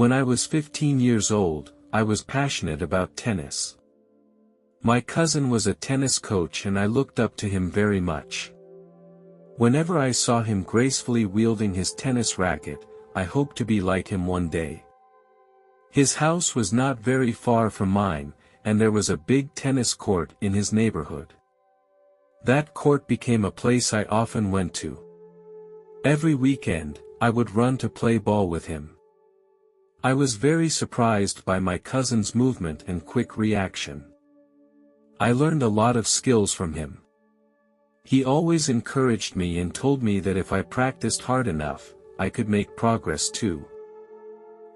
When I was 15 years old, I was passionate about tennis. My cousin was a tennis coach and I looked up to him very much. Whenever I saw him gracefully wielding his tennis racket, I hoped to be like him one day. His house was not very far from mine, and there was a big tennis court in his neighborhood. That court became a place I often went to. Every weekend, I would run to play ball with him. I was very surprised by my cousin's movement and quick reaction. I learned a lot of skills from him. He always encouraged me and told me that if I practiced hard enough, I could make progress too.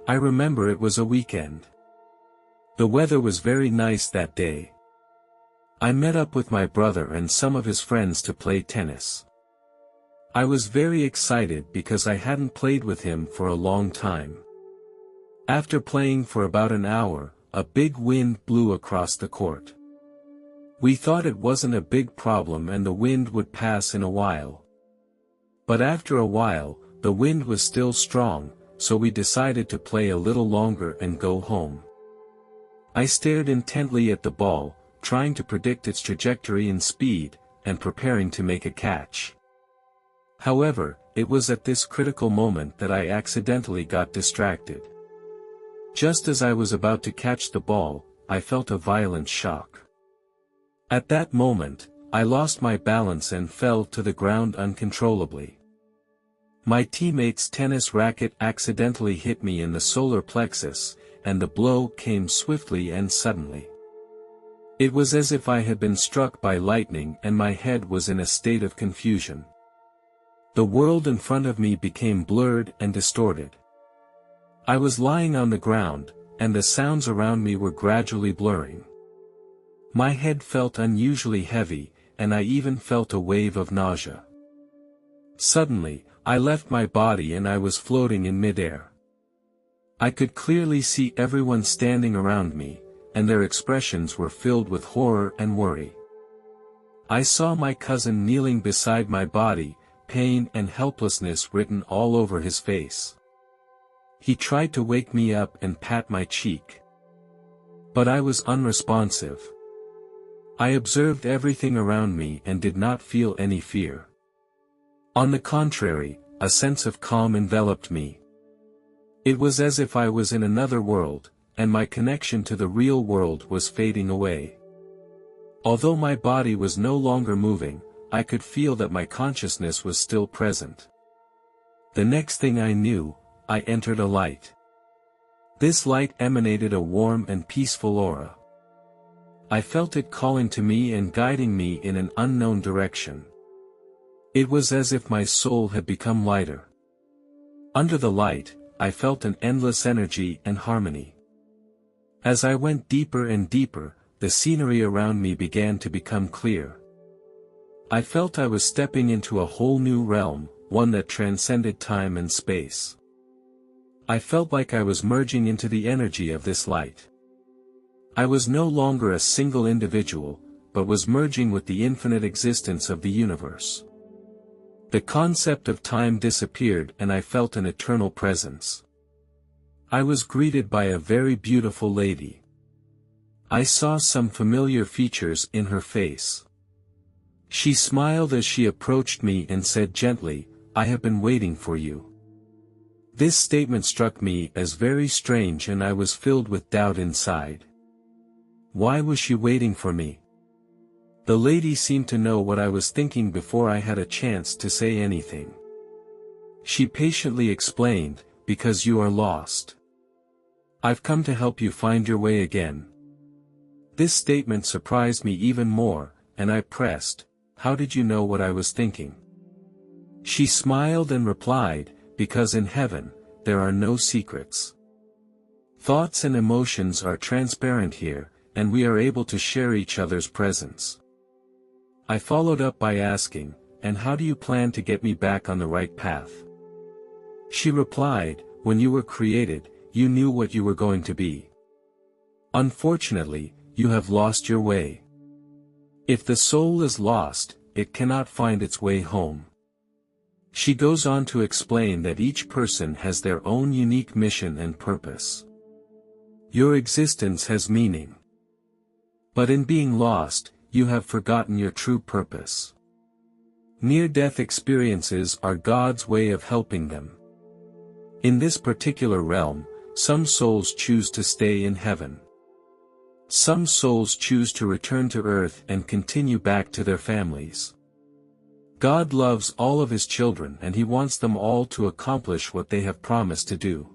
I remember it was a weekend. The weather was very nice that day. I met up with my brother and some of his friends to play tennis. I was very excited because I hadn't played with him for a long time. After playing for about an hour, a big wind blew across the court. We thought it wasn't a big problem and the wind would pass in a while. But after a while, the wind was still strong, so we decided to play a little longer and go home. I stared intently at the ball, trying to predict its trajectory and speed, and preparing to make a catch. However, it was at this critical moment that I accidentally got distracted. Just as I was about to catch the ball, I felt a violent shock. At that moment, I lost my balance and fell to the ground uncontrollably. My teammate's tennis racket accidentally hit me in the solar plexus, and the blow came swiftly and suddenly. It was as if I had been struck by lightning and my head was in a state of confusion. The world in front of me became blurred and distorted. I was lying on the ground, and the sounds around me were gradually blurring. My head felt unusually heavy, and I even felt a wave of nausea. Suddenly, I left my body and I was floating in midair. I could clearly see everyone standing around me, and their expressions were filled with horror and worry. I saw my cousin kneeling beside my body, pain and helplessness written all over his face. He tried to wake me up and pat my cheek. But I was unresponsive. I observed everything around me and did not feel any fear. On the contrary, a sense of calm enveloped me. It was as if I was in another world, and my connection to the real world was fading away. Although my body was no longer moving, I could feel that my consciousness was still present. The next thing I knew, I entered a light. This light emanated a warm and peaceful aura. I felt it calling to me and guiding me in an unknown direction. It was as if my soul had become lighter. Under the light, I felt an endless energy and harmony. As I went deeper and deeper, the scenery around me began to become clear. I felt I was stepping into a whole new realm, one that transcended time and space. I felt like I was merging into the energy of this light. I was no longer a single individual, but was merging with the infinite existence of the universe. The concept of time disappeared and I felt an eternal presence. I was greeted by a very beautiful lady. I saw some familiar features in her face. She smiled as she approached me and said gently, "I have been waiting for you." This statement struck me as very strange and I was filled with doubt inside. Why was she waiting for me? The lady seemed to know what I was thinking before I had a chance to say anything. She patiently explained, "Because you are lost. I've come to help you find your way again." This statement surprised me even more, and I pressed, "How did you know what I was thinking?" She smiled and replied, "Because in heaven, there are no secrets. Thoughts and emotions are transparent here, and we are able to share each other's presence." I followed up by asking, "And how do you plan to get me back on the right path?" She replied, "When you were created, you knew what you were going to be. Unfortunately, you have lost your way. If the soul is lost, it cannot find its way home." She goes on to explain that each person has their own unique mission and purpose. Your existence has meaning. But in being lost, you have forgotten your true purpose. Near-death experiences are God's way of helping them. In this particular realm, some souls choose to stay in heaven. Some souls choose to return to earth and continue back to their families. God loves all of His children and He wants them all to accomplish what they have promised to do.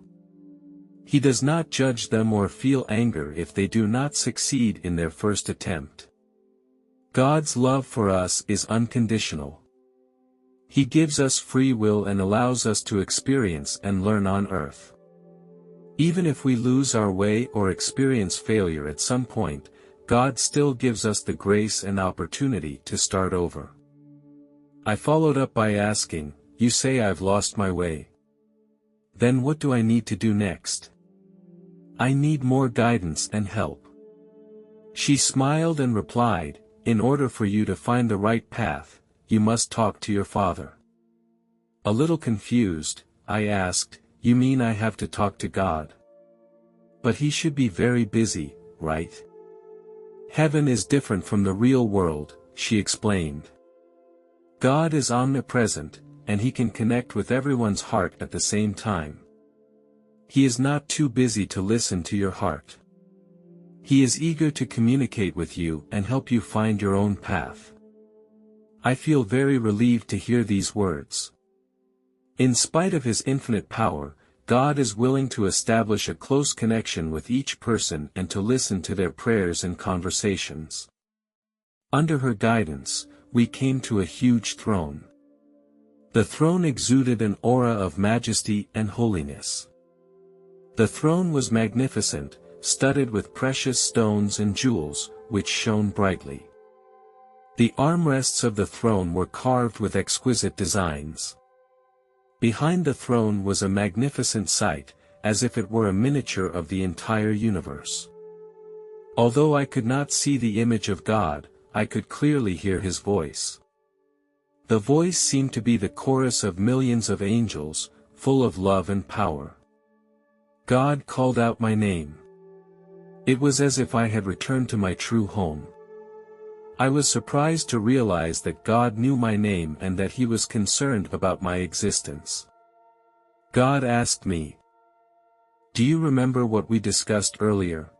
He does not judge them or feel anger if they do not succeed in their first attempt. God's love for us is unconditional. He gives us free will and allows us to experience and learn on earth. Even if we lose our way or experience failure at some point, God still gives us the grace and opportunity to start over. I followed up by asking, "You say I've lost my way. Then what do I need to do next?" "I need more guidance and help." She smiled and replied, "In order for you to find the right path, you must talk to your father." A little confused, I asked, "You mean I have to talk to God? But He should be very busy, right?" "Heaven is different from the real world," she explained. God is omnipresent, and He can connect with everyone's heart at the same time. He is not too busy to listen to your heart. He is eager to communicate with you and help you find your own path. I feel very relieved to hear these words. In spite of His infinite power, God is willing to establish a close connection with each person and to listen to their prayers and conversations. Under her guidance, we came to a huge throne. The throne exuded an aura of majesty and holiness. The throne was magnificent, studded with precious stones and jewels, which shone brightly. The armrests of the throne were carved with exquisite designs. Behind the throne was a magnificent sight, as if it were a miniature of the entire universe. Although I could not see the image of God, I could clearly hear His voice. The voice seemed to be the chorus of millions of angels, full of love and power. God called out my name. It was as if I had returned to my true home. I was surprised to realize that God knew my name and that He was concerned about my existence. God asked me, "Do you remember what we discussed earlier?"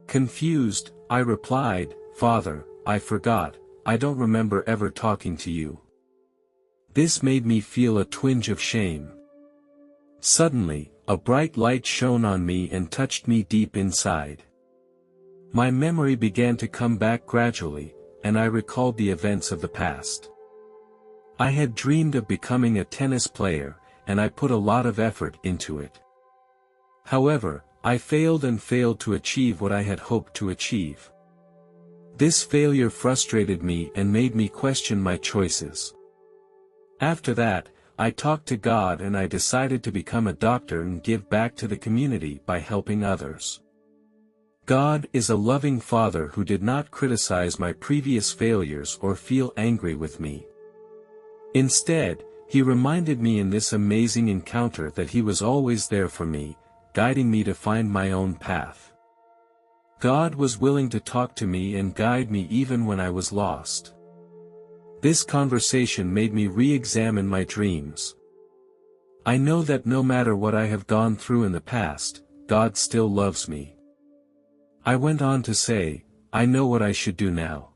Confused, I replied, "Father, I forgot, I don't remember ever talking to you." This made me feel a twinge of shame. Suddenly, a bright light shone on me and touched me deep inside. My memory began to come back gradually, and I recalled the events of the past. I had dreamed of becoming a tennis player, and I put a lot of effort into it. However, I failed to achieve what I had hoped to achieve. This failure frustrated me and made me question my choices. After that, I talked to God and I decided to become a doctor and give back to the community by helping others. God is a loving Father who did not criticize my previous failures or feel angry with me. Instead, He reminded me in this amazing encounter that He was always there for me, guiding me to find my own path. God was willing to talk to me and guide me even when I was lost. This conversation made me re-examine my dreams. I know that no matter what I have gone through in the past, God still loves me. I went on to say, "I know what I should do now.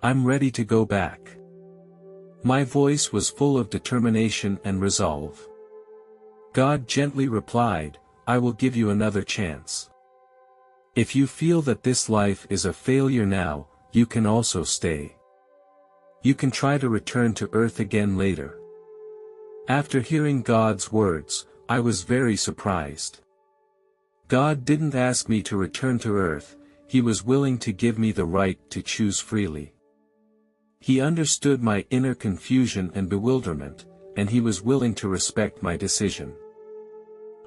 I'm ready to go back." My voice was full of determination and resolve. God gently replied, "I will give you another chance. If you feel that this life is a failure now, you can also stay. You can try to return to earth again later." After hearing God's words, I was very surprised. God didn't ask me to return to earth, He was willing to give me the right to choose freely. He understood my inner confusion and bewilderment, and He was willing to respect my decision.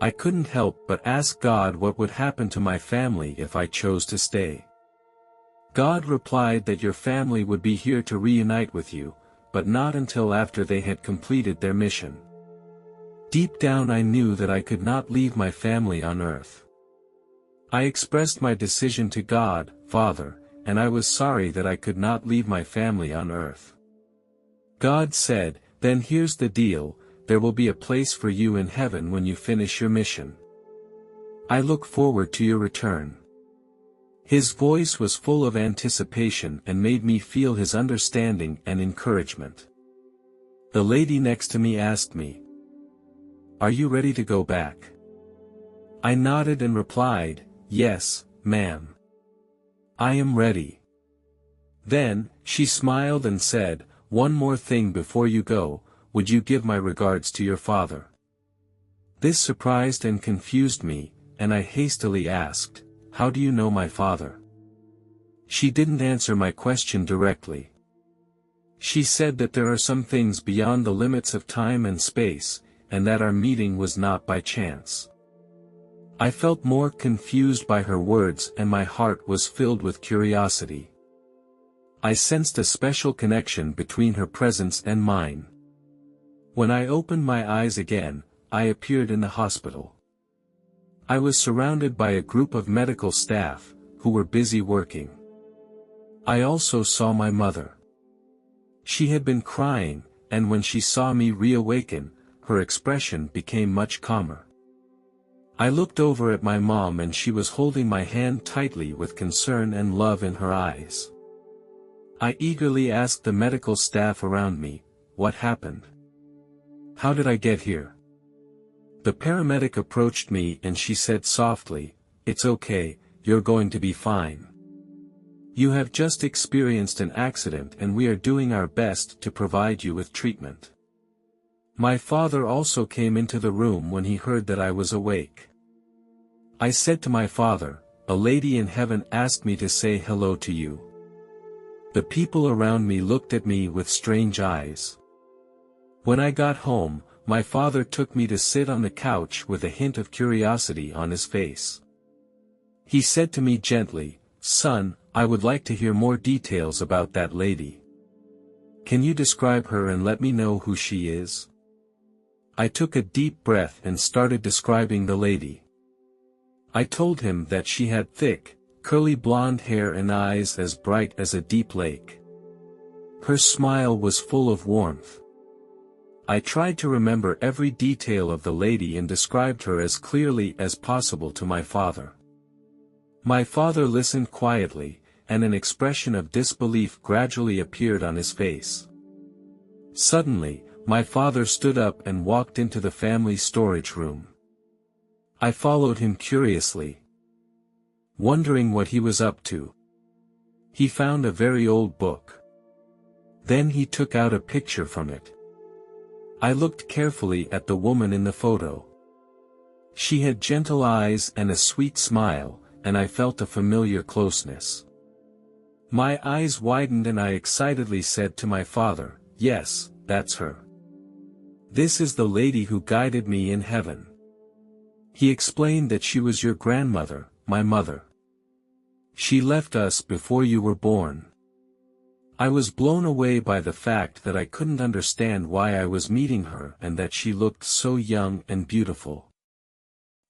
I couldn't help but ask God what would happen to my family if I chose to stay. God replied that your family would be here to reunite with you, but not until after they had completed their mission. Deep down I knew that I could not leave my family on earth. I expressed my decision to God, Father, and I was sorry that I could not leave my family on earth. God said, "Then here's the deal, there will be a place for you in heaven when you finish your mission. I look forward to your return." His voice was full of anticipation and made me feel his understanding and encouragement. The lady next to me asked me, "Are you ready to go back?" I nodded and replied, "Yes, ma'am. I am ready." Then, she smiled and said, "One more thing before you go, would you give my regards to your father?" This surprised and confused me, and I hastily asked, "How do you know my father?" She didn't answer my question directly. She said that there are some things beyond the limits of time and space, and that our meeting was not by chance. I felt more confused by her words and my heart was filled with curiosity. I sensed a special connection between her presence and mine. When I opened my eyes again, I appeared in the hospital. I was surrounded by a group of medical staff, who were busy working. I also saw my mother. She had been crying, and when she saw me reawaken, her expression became much calmer. I looked over at my mom and she was holding my hand tightly with concern and love in her eyes. I eagerly asked the medical staff around me, "What happened? How did I get here?" The paramedic approached me and she said softly, "It's okay, you're going to be fine. You have just experienced an accident and we are doing our best to provide you with treatment." My father also came into the room when he heard that I was awake. I said to my father, "A lady in heaven asked me to say hello to you." The people around me looked at me with strange eyes. When I got home, my father took me to sit on the couch with a hint of curiosity on his face. He said to me gently, "Son, I would like to hear more details about that lady. Can you describe her and let me know who she is?" I took a deep breath and started describing the lady. I told him that she had thick, curly blonde hair and eyes as bright as a deep lake. Her smile was full of warmth. I tried to remember every detail of the lady and described her as clearly as possible to my father. My father listened quietly, and an expression of disbelief gradually appeared on his face. Suddenly, my father stood up and walked into the family storage room. I followed him curiously, wondering what he was up to. He found a very old book. Then he took out a picture from it. I looked carefully at the woman in the photo. She had gentle eyes and a sweet smile, and I felt a familiar closeness. My eyes widened and I excitedly said to my father, "Yes, that's her. This is the lady who guided me in heaven." He explained that she was your grandmother, my mother. She left us before you were born. I was blown away by the fact that I couldn't understand why I was meeting her and that she looked so young and beautiful.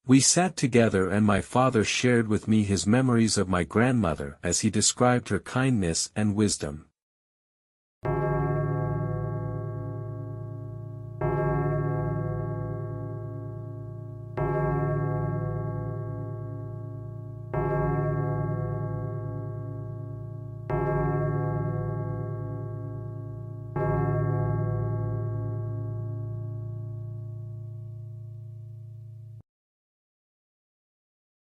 We sat together and my father shared with me his memories of my grandmother as he described her kindness and wisdom.